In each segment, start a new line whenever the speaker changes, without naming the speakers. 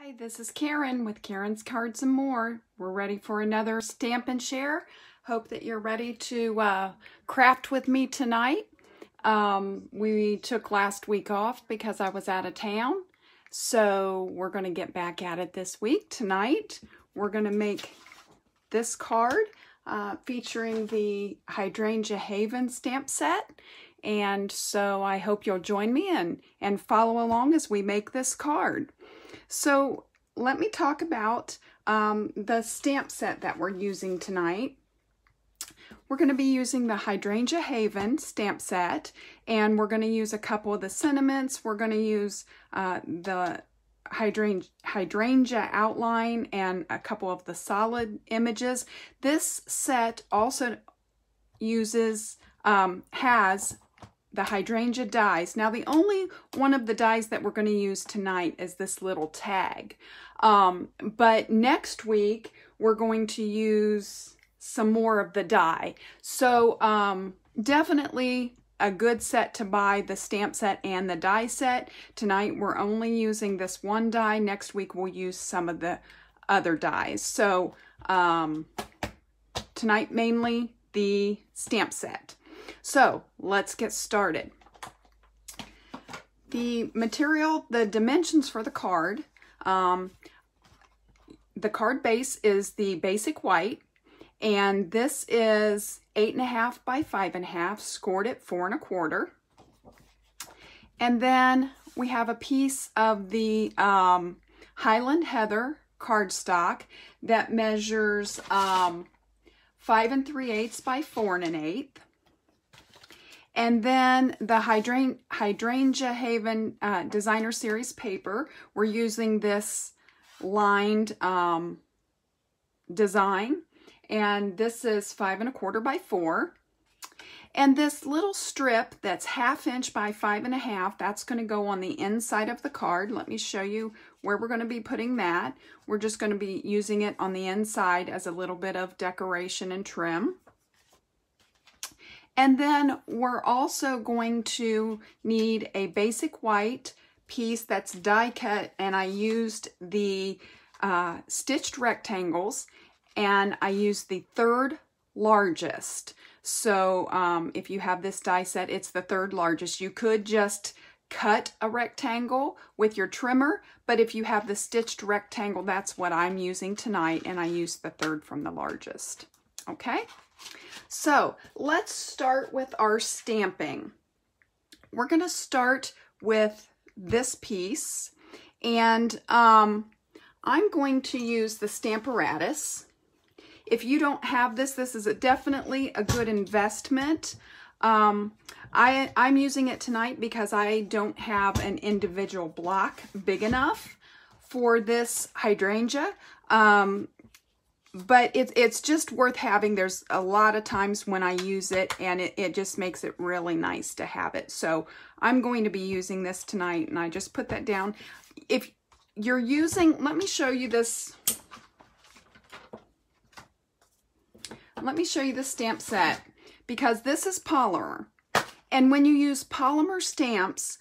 Hi, this is Karen with Karen's Cards and More. We're ready for another stamp and share. Hope that you're ready to craft with me tonight. We took last week off because I was out of town. So we're going to get back at it this week. Tonight, we're going to make this card featuring the Hydrangea Haven stamp set. And so I hope you'll join me and follow along as we make this card. So let me talk about the stamp set that we're using tonight. We're going to be using the Hydrangea Haven stamp set, and we're going to use a couple of the sentiments. We're going to use the Hydrangea outline and a couple of the solid images. This set also uses, has the hydrangea dies. Now, the only one of the dies that we're going to use tonight is this little tag. But next week, we're going to use some more of the die. So definitely a good set to buy, the stamp set and the die set. Tonight, we're only using this one die. Next week, we'll use some of the other dies. So tonight, mainly the stamp set. So let's get started. The material, the dimensions for the card base is the basic white, and this is 8.5 by 5.5, scored at 4 1/4. And then we have a piece of the Highland Heather cardstock that measures 5 3/8 by 4 1/8. And then the Hydrangea Haven Designer Series paper, we're using this lined design, and this is 5 1/4 by 4. And this little strip that's 1/2 inch by 5 1/2, that's going to go on the inside of the card. Let me show you where we're going to be putting that. We're just going to be using it on the inside as a little bit of decoration and trim. And then we're also going to need a basic white piece that's die cut, and I used the stitched rectangles, and I used the 3rd largest. So if you have this die set, it's the 3rd largest. You could just cut a rectangle with your trimmer, but if you have the stitched rectangle, that's what I'm using tonight, and I used the 3rd from the largest. Okay? So let's start with our stamping. We're going to start with this piece, and I'm going to use the Stamparatus. If you don't have this, this is definitely a good investment. I'm using it tonight because I don't have an individual block big enough for this hydrangea. But it's just worth having. There's a lot of times when I use it, and it just makes it really nice to have it. So I'm going to be using this tonight, and I just put that down. If you're using, let me show you this. Let me show you the stamp set, because this is polymer. And when you use polymer stamps,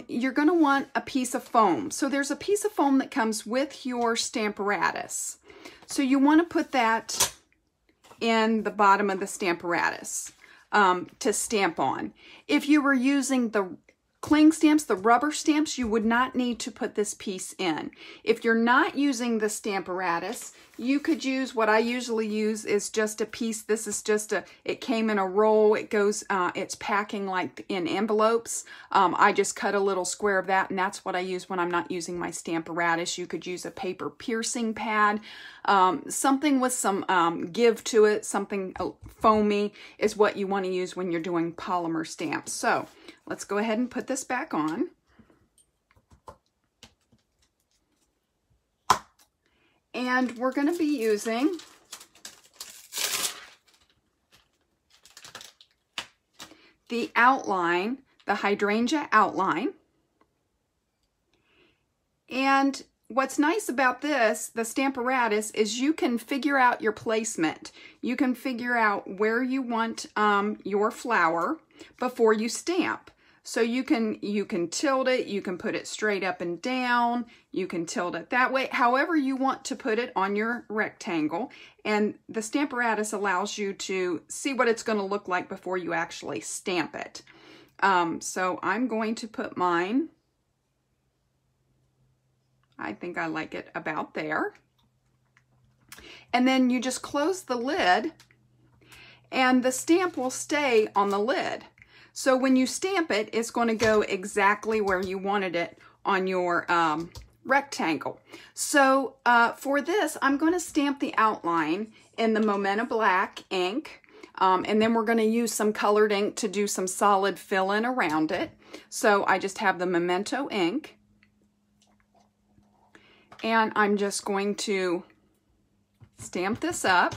you're going to want a piece of foam. So there's a piece of foam that comes with your Stamparatus. So you want to put that in the bottom of the Stamparatus to stamp on. If you were using the cling stamps, the rubber stamps, you would not need to put this piece in. If you're not using the Stamparatus, you could use, what I usually use is just a piece. This is just it came in a roll. It goes, it's packing like in envelopes. I just cut a little square of that, and that's what I use when I'm not using my Stamparatus. You could use a paper piercing pad. Something with some give to it, something foamy is what you want to use when you're doing polymer stamps. So let's go ahead and put this back on. And we're going to be using the outline, the hydrangea outline. And what's nice about this, the Stamparatus, is you can figure out your placement. You can figure out where you want your flower before you stamp. So you can tilt it, you can put it straight up and down, you can tilt it that way, however you want to put it on your rectangle. And the Stamparatus allows you to see what it's going to look like before you actually stamp it. So I'm going to put mine, I think I like it about there. And then you just close the lid and the stamp will stay on the lid. So when you stamp it, it's going to go exactly where you wanted it on your rectangle. So for this, I'm going to stamp the outline in the Momenta Black ink. And then we're going to use some colored ink to do some solid fill-in around it. So I just have the Memento ink. And I'm just going to stamp this up.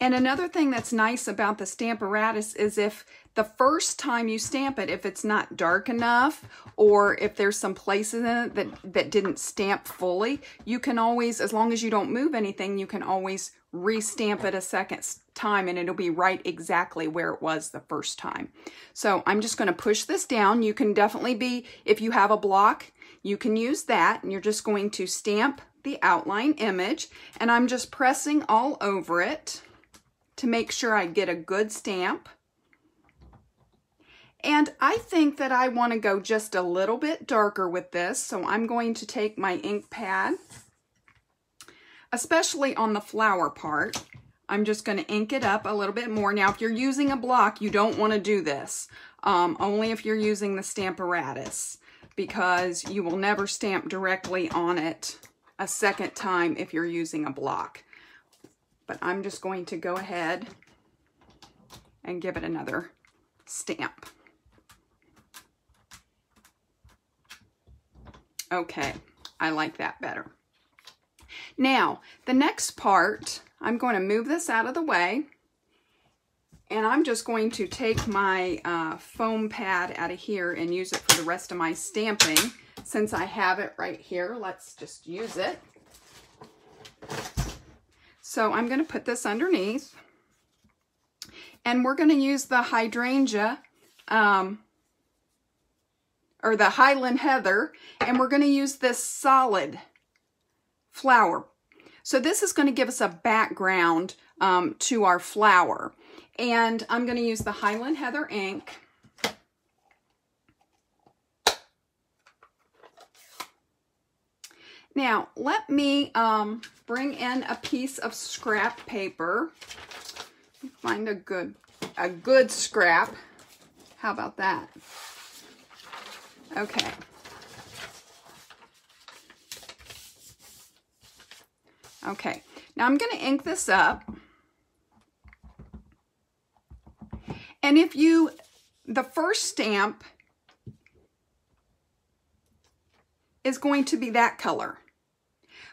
And another thing that's nice about the Stamparatus is if the first time you stamp it, if it's not dark enough or if there's some places in it that didn't stamp fully, you can always, as long as you don't move anything, you can always re-stamp it a second time and it'll be right exactly where it was the first time. So I'm just going to push this down. You can definitely be, if you have a block, you can use that, and you're just going to stamp the outline image, and I'm just pressing all over it to make sure I get a good stamp. And I think that I want to go just a little bit darker with this, so I'm going to take my ink pad, especially on the flower part. I'm just going to ink it up a little bit more. Now, if you're using a block, you don't want to do this. Only if you're using the Stamparatus, because you will never stamp directly on it a second time if you're using a block. But I'm just going to go ahead and give it another stamp. Okay, I like that better. Now, the next part, I'm going to move this out of the way, and I'm just going to take my foam pad out of here and use it for the rest of my stamping. Since I have it right here, let's just use it. So I'm going to put this underneath, and we're going to use the Hydrangea, or the Highland Heather, and we're going to use this solid flower. So this is going to give us a background to our flower. And I'm going to use the Highland Heather ink. Now, let me bring in a piece of scrap paper. Find a good scrap. How about that? Okay. Okay, now I'm going to ink this up. And if the first stamp is going to be that color.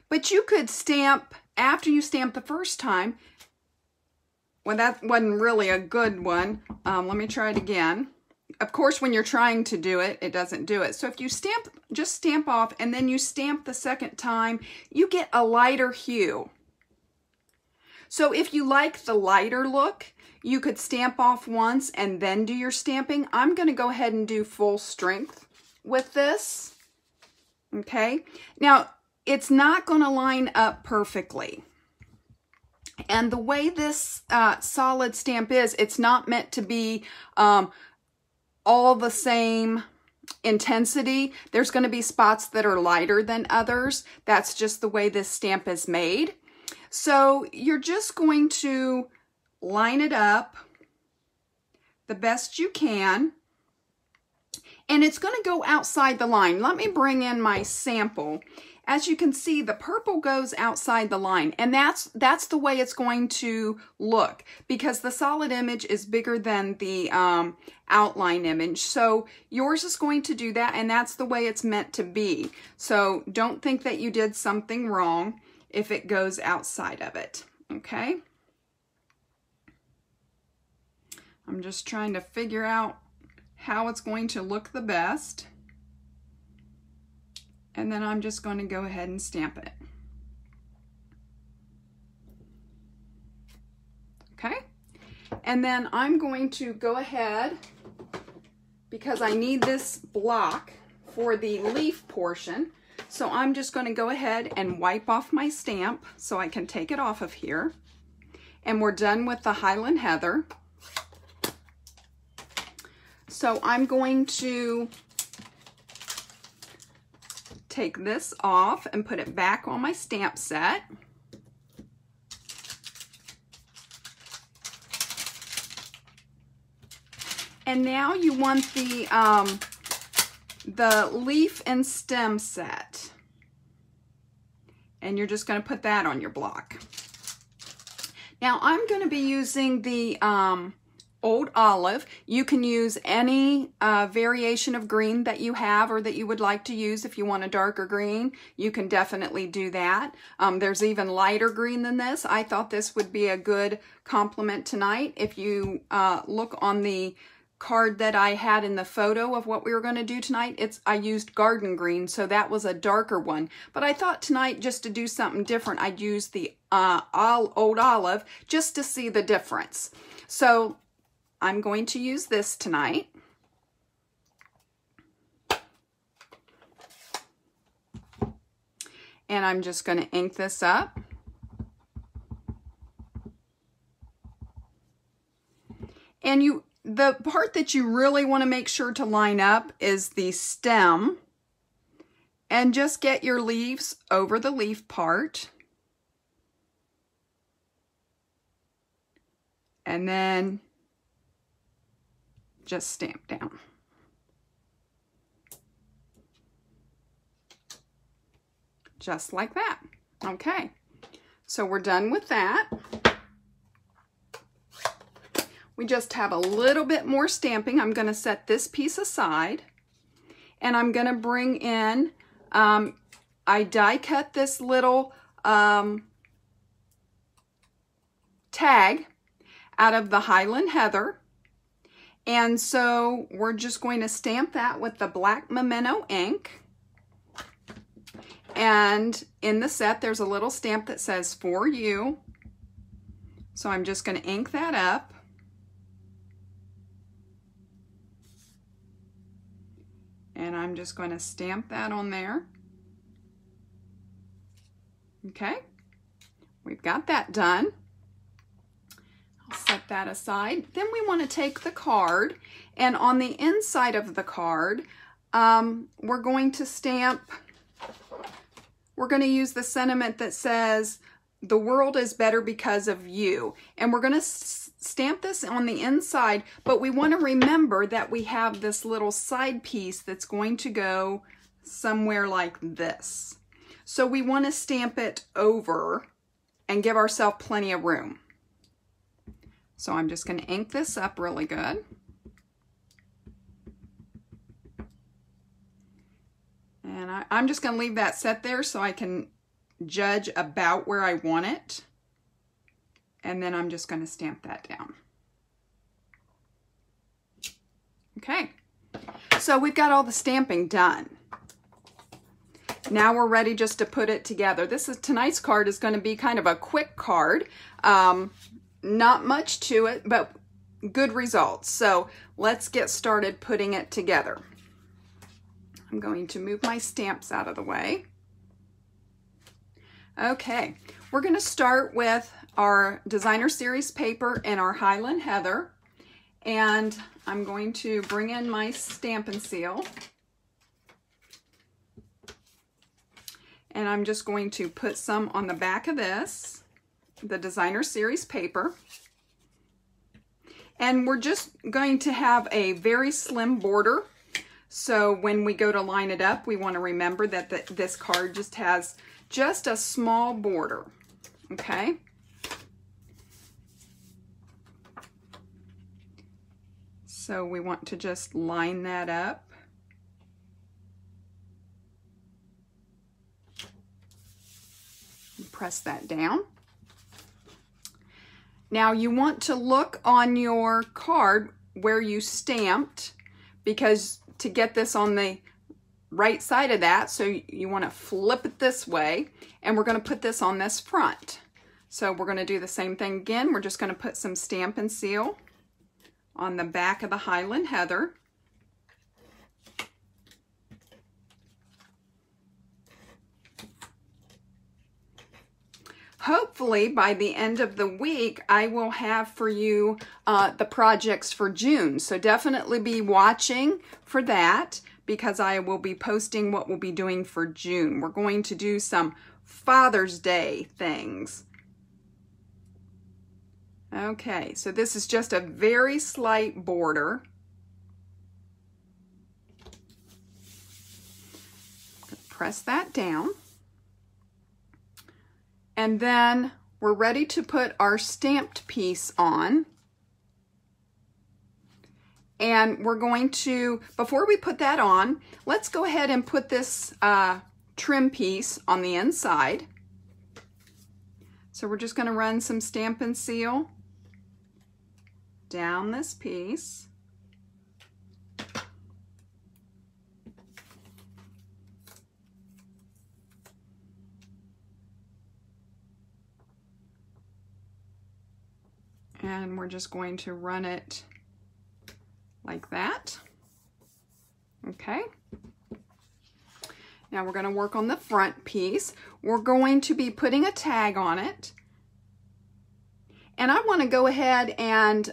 But you could stamp, after you stamp the first time, well, that wasn't really a good one. Let me try it again. Of course, when you're trying to do it, it doesn't do it. So if you stamp, just stamp off, and then you stamp the second time, you get a lighter hue. So if you like the lighter look, you could stamp off once and then do your stamping. I'm going to go ahead and do full strength with this. Okay. Now, it's not going to line up perfectly. And the way this solid stamp is, it's not meant to be all the same intensity. There's going to be spots that are lighter than others. That's just the way this stamp is made. So you're just going to line it up the best you can. And it's going to go outside the line. Let me bring in my sample. As you can see, the purple goes outside the line, and that's the way it's going to look, because the solid image is bigger than the outline image. So yours is going to do that, and that's the way it's meant to be. So don't think that you did something wrong if it goes outside of it, okay? I'm just trying to figure out how it's going to look the best. And then I'm just going to go ahead and stamp it. Okay. And then I'm going to go ahead, because I need this block for the leaf portion. So I'm just going to go ahead and wipe off my stamp so I can take it off of here. And we're done with the Highland Heather. So I'm going to take this off and put it back on my stamp set. And now you want the leaf and stem set. And you're just going to put that on your block. Now I'm going to be using the Old Olive. You can use any variation of green that you have or that you would like to use. If you want a darker green, you can definitely do that. There's even lighter green than this. I thought this would be a good complement tonight. If you look on the card that I had in the photo of what we were going to do tonight, I used garden green, so that was a darker one. But I thought tonight, just to do something different, I'd use the Old Olive just to see the difference. So I'm going to use this tonight. And I'm just going to ink this up. And the part that you really want to make sure to line up is the stem. And just get your leaves over the leaf part. And then just stamp down. Just like that. Okay, so we're done with that. We just have a little bit more stamping. I'm going to set this piece aside, and I'm going to bring in, I die cut this little tag out of the Highland Heather. And so we're just going to stamp that with the black Memento ink. And in the set, there's a little stamp that says "For You." So I'm just going to ink that up. And I'm just going to stamp that on there. Okay, we've got that done. I'll set that aside. Then we want to take the card, and on the inside of the card, we're going to stamp, we're going to use the sentiment that says, "The world is better because of you." And we're going to stamp this on the inside, but we want to remember that we have this little side piece that's going to go somewhere like this. So we want to stamp it over and give ourselves plenty of room. So I'm just going to ink this up really good. And I'm just going to leave that set there so I can judge about where I want it. And then I'm just going to stamp that down. Okay, so we've got all the stamping done. Now we're ready just to put it together. Tonight's card is going to be kind of a quick card. Not much to it, but good results. So let's get started putting it together. I'm going to move my stamps out of the way. Okay, we're going to start with our Designer Series paper and our Highland Heather. And I'm going to bring in my Stampin' Seal. And I'm just going to put some on the back of this, the Designer Series paper. And we're just going to have a very slim border. So when we go to line it up, we want to remember that this card just has just a small border, okay? So we want to just line that up. Press that down. Now you want to look on your card where you stamped, because to get this on the right side of that, so you want to flip it this way, and we're going to put this on this front. So we're going to do the same thing again. We're just going to put some Stampin' Seal on the back of the Highland Heather. Hopefully by the end of the week, I will have for you the projects for June. So definitely be watching for that, because I will be posting what we'll be doing for June. We're going to do some Father's Day things. Okay, so this is just a very slight border. Press that down. And then we're ready to put our stamped piece on. And we're going to, before we put that on, let's go ahead and put this trim piece on the inside. So we're just going to run some Stampin' Seal down this piece. And we're just going to run it like that. Okay. Now we're going to work on the front piece. We're going to be putting a tag on it. And I want to go ahead and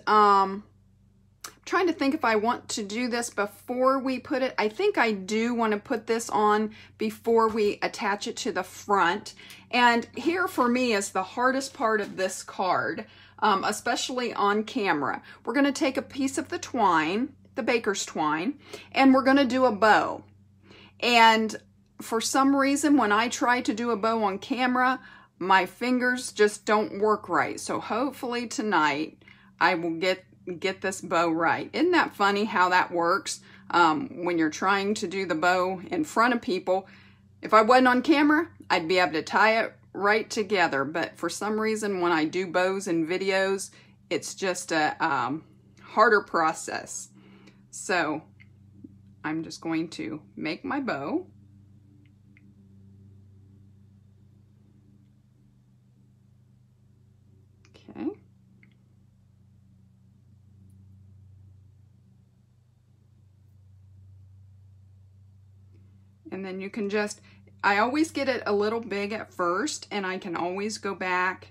trying to think if I want to do this before we put it. I think I do want to put this on before we attach it to the front. And here for me is the hardest part of this card, especially on camera. We're going to take a piece of the twine, the baker's twine, and we're going to do a bow. And for some reason, when I try to do a bow on camera, my fingers just don't work right. So hopefully tonight I will get this bow right. Isn't that funny how that works? When you're trying to do the bow in front of people, if I wasn't on camera, I'd be able to tie it right together. But for some reason, when I do bows in videos, it's just a harder process. So I'm just going to make my bow. Okay. And then you can just, I always get it a little big at first, and I can always go back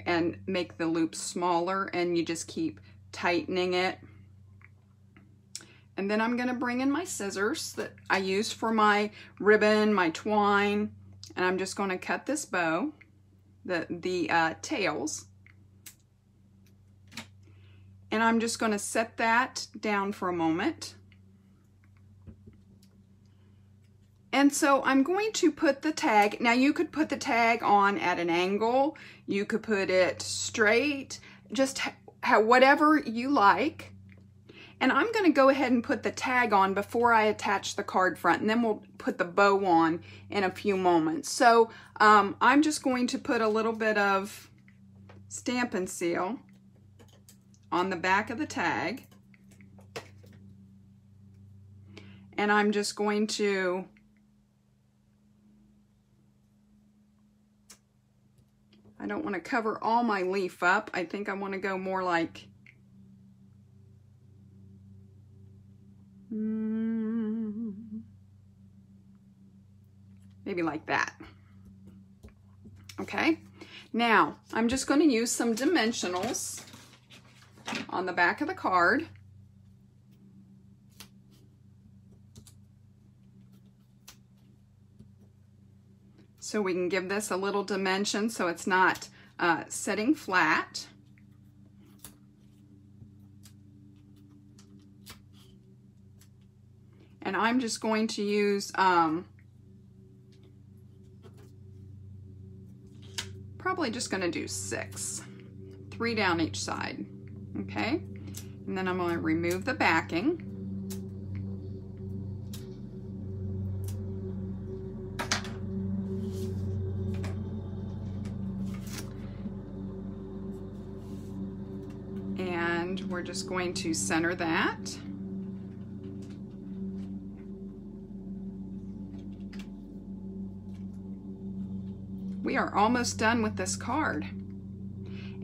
and make the loop smaller, and you just keep tightening it. And then I'm going to bring in my scissors that I use for my ribbon, my twine, and I'm just going to cut this bow, the tails. And I'm just going to set that down for a moment. And so I'm going to put the tag, now you could put the tag on at an angle, you could put it straight, just whatever you like. And I'm going to go ahead and put the tag on before I attach the card front, and then we'll put the bow on in a few moments. So I'm just going to put a little bit of Stampin' Seal on the back of the tag. And I'm just going to I don't want to cover all my leaf up. I think I want to go more like maybe like that. Okay, now I'm just going to use some dimensionals on the back of the card. So we can give this a little dimension so it's not sitting flat. And I'm just going to use probably just going to do 6, 3 down each side. Okay, and then I'm going to remove the backing. And we're just going to center that. We are almost done with this card.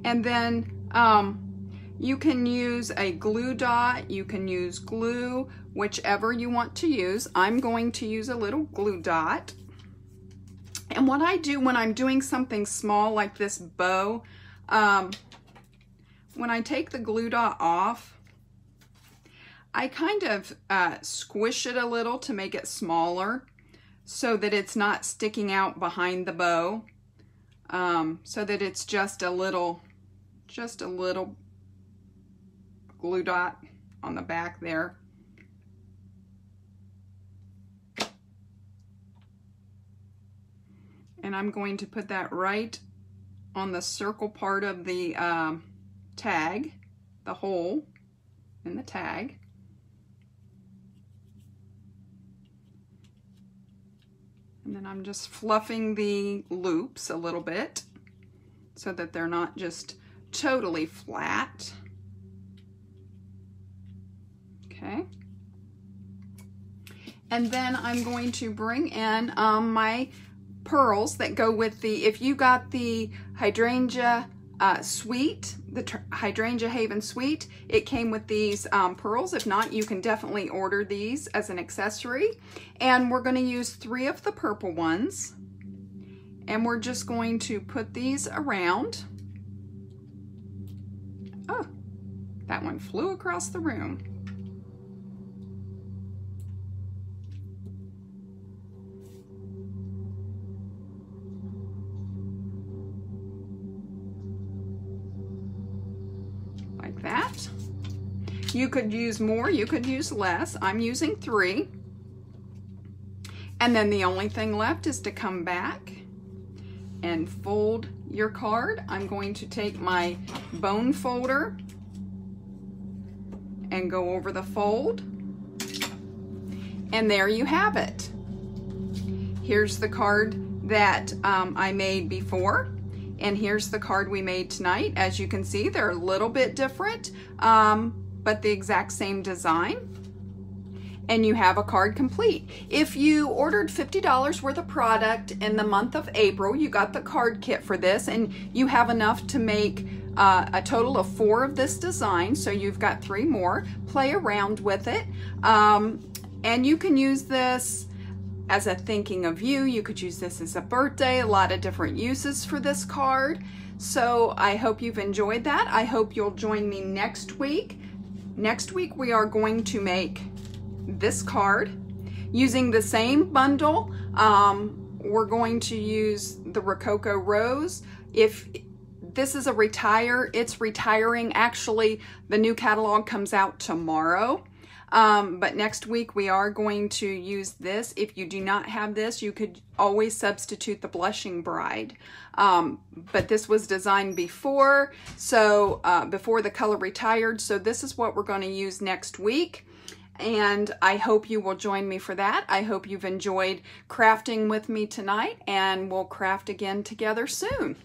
And then you can use a glue dot, you can use glue, whichever you want to use. I'm going to use a little glue dot. And what I do when I'm doing something small like this bow, when I take the glue dot off, I kind of squish it a little to make it smaller so that it's not sticking out behind the bow, so that it's just a little glue dot on the back there. And I'm going to put that right on the circle part of the tag, the hole in the tag. And then I'm just fluffing the loops a little bit so that they're not just totally flat. Okay. And then I'm going to bring in my pearls that go with the, if you got the Hydrangea suite, the Hydrangea Haven suite, it came with these pearls. If not, you can definitely order these as an accessory. And we're going to use 3 of the purple ones. And we're just going to put these around. Oh, that one flew across the room. Like that. You could use more, you could use less. I'm using 3. And then the only thing left is to come back and fold your card. I'm going to take my bone folder and go over the fold. And there you have it. Here's the card that I made before. And here's the card we made tonight. As you can see, they're a little bit different, but the exact same design. And you have a card complete. If you ordered $50 worth of product in the month of April, you got the card kit for this, and you have enough to make a total of 4 of this design, so you've got 3 more. Play around with it, and you can use this as a thinking of you. You could use this as a birthday, a lot of different uses for this card. So I hope you've enjoyed that. I hope you'll join me next week. Next week we are going to make this card using the same bundle. We're going to use the Rococo Rose. If this is a retire, it's retiring. Actually, the new catalog comes out tomorrow. But next week we are going to use this. If you do not have this, you could always substitute the Blushing Bride. But this was designed before, so before the color retired. So this is what we're going to use next week. And I hope you will join me for that. I hope you've enjoyed crafting with me tonight, and we'll craft again together soon.